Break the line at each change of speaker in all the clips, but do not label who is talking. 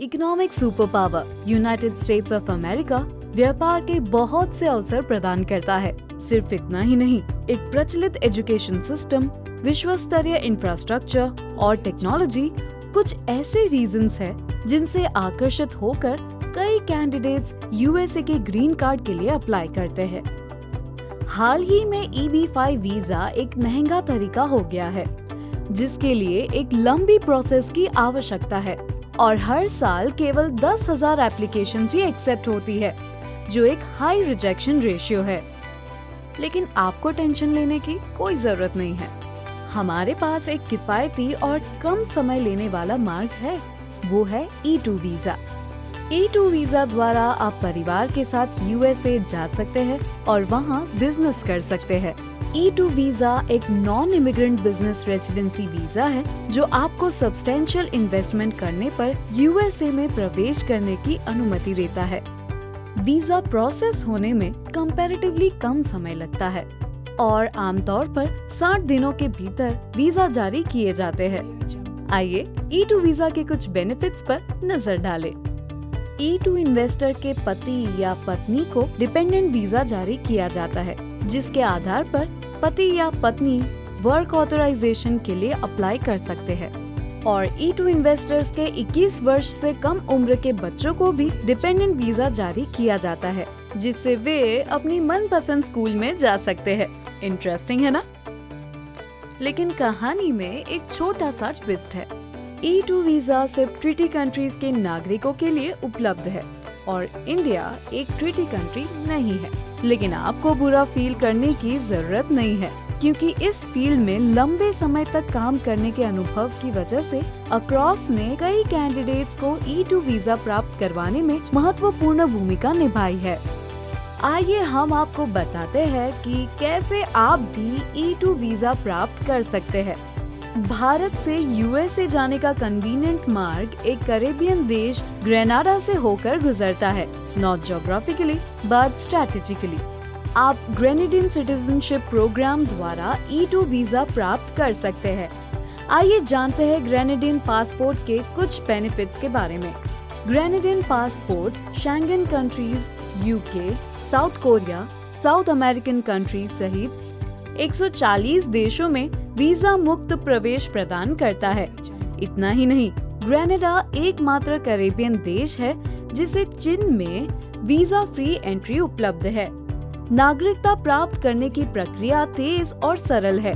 Economic super power United states of America व्यापार के बहुत से अवसर प्रदान करता है। सिर्फ इतना ही नहीं, एक प्रचलित एजुकेशन सिस्टम, विश्व स्तरीय इंफ्रास्ट्रक्चर और टेक्नोलॉजी कुछ ऐसे रीजंस है जिनसे आकर्षित होकर कई कैंडिडेट्स यूएसए के ग्रीन कार्ड के लिए अप्लाई करते हैं। हाल ही में EB-5 वीजा एक महंगा तरीका हो गया है, जिसके लिए एक लंबी प्रोसेस की आवश्यकता है और हर साल केवल 10,000 एप्लीकेशंस ही एक्सेप्ट होती है, जो एक हाई रिजेक्शन रेशियो है। लेकिन आपको टेंशन लेने की कोई जरूरत नहीं है। हमारे पास एक किफायती और कम समय लेने वाला मार्ग है, वो है E2 वीजा। E2 वीजा द्वारा आप परिवार के साथ यूएसए जा सकते हैं और वहाँ बिजनेस कर सकते हैं। E2 वीजा एक non immigrant business residency visa है, जो आपको सब्सटेंशियल इन्वेस्टमेंट करने पर यूएसए में प्रवेश करने की अनुमति देता है। वीजा प्रोसेस होने में कंपैरेटिवली कम समय लगता है और आमतौर पर 60 दिनों के भीतर वीजा जारी किए जाते हैं। आइए E2 वीजा के कुछ बेनिफिट्स पर नजर डालें। E2 इन्वेस्टर के पति या पत्नी को डिपेंडेंट वीजा जारी किया जाता है, जिसके आधार पर पति या पत्नी वर्क ऑथराइजेशन के लिए अप्लाई कर सकते हैं। और E2 इन्वेस्टर्स के 21 वर्ष से कम उम्र के बच्चों को भी डिपेंडेंट वीजा जारी किया जाता है, जिससे वे अपनी मनपसंद स्कूल में जा सकते हैं। इंटरेस्टिंग है ना? लेकिन कहानी में एक छोटा सा ट्विस्ट है। E2 वीजा सिर्फ ट्रीटी कंट्रीज के नागरिकों के लिए उपलब्ध है और इंडिया एक ट्रीटी कंट्री नहीं है। लेकिन आपको बुरा फील करने की जरूरत नहीं है, क्योंकि इस फील्ड में लंबे समय तक काम करने के अनुभव की वजह से अक्रॉस ने कई कैंडिडेट्स को E2 वीजा प्राप्त करवाने में महत्वपूर्ण भूमिका निभाई है। आइए हम आपको बताते हैं कि कैसे आप भी E2 वीजा प्राप्त कर सकते हैं। भारत से यूएसए जाने का कन्वीनियंट मार्ग एक कैरेबियन देश ग्रेनाडा से होकर गुजरता है, नॉट ज्योग्राफिकली बट स्ट्रैटेजिकली। आप ग्रेनेडियन सिटीजनशिप प्रोग्राम द्वारा E2 वीजा प्राप्त कर सकते हैं। आइए जानते हैं ग्रेनेडियन पासपोर्ट के कुछ बेनिफिट्स के बारे में। Grenadian passport Schengen countries, UK, south Korea, south American countries सहित 140 देशों में वीजा मुक्त प्रवेश प्रदान करता है। इतना ही नहीं, ग्रेनाडा एकमात्र कैरेबियन देश है जिसे चीन में वीजा फ्री एंट्री उपलब्ध है। नागरिकता प्राप्त करने की प्रक्रिया तेज और सरल है।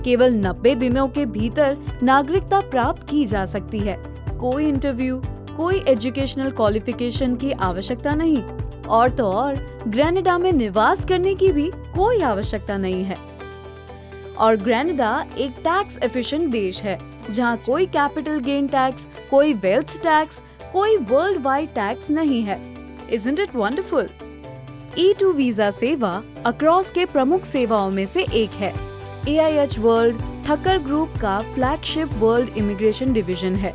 केवल 90 दिनों के भीतर नागरिकता प्राप्त की जा सकती है। कोई इंटरव्यू, कोई एजुकेशनल क्वालिफिकेशन की आवश्यकता नहीं, और तो और ग्रेनाडा में निवास करने की भी कोई आवश्यकता नहीं है। और ग्रेनाडा एक टैक्स एफिशिएंट देश है, जहां कोई कैपिटल गेन टैक्स, कोई वेल्थ टैक्स, कोई वर्ल्ड वाइड टैक्स नहीं है। Isn't it wonderful? E2 visa सेवा अक्रॉस के प्रमुख सेवाओं में से एक है। AIH वर्ल्ड ठक्कर ग्रुप का फ्लैगशिप वर्ल्ड इमिग्रेशन डिवीजन है।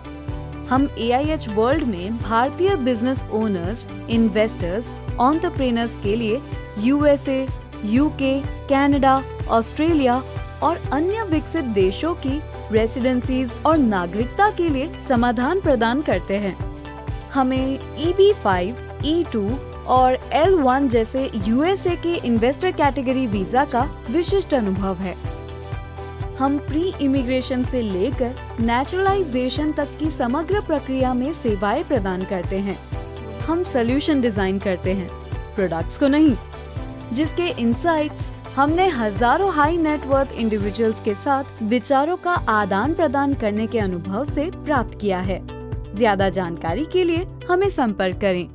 हम AIH वर्ल्ड में भारतीय बिजनेस ओनर्स, इन्वेस्टर्स, एंटरप्रेन्योर्स के लिए यूएसए, यूके, कनाडा, ऑस्ट्रेलिया और अन्य विकसित देशों की रेसिडेंसीज और नागरिकता के लिए समाधान प्रदान करते हैं। हमें EB-5, E2 और L1 जैसे यूएसए के इन्वेस्टर कैटेगरी वीजा का विशिष्ट अनुभव है। हम प्री इमिग्रेशन से लेकर नेचुरलाइजेशन तक की समग्र प्रक्रिया में सेवाएं प्रदान करते हैं। हम सॉल्यूशन डिजाइन करते हैं, प्रोडक्ट्स को नहीं, जिसके इनसाइट्स हमने हजारों हाई नेटवर्थ इंडिविजुअल्स के साथ विचारों का आदान प्रदान करने के अनुभव से प्राप्त किया है। ज्यादा जानकारी के लिए हमें संपर्क करें।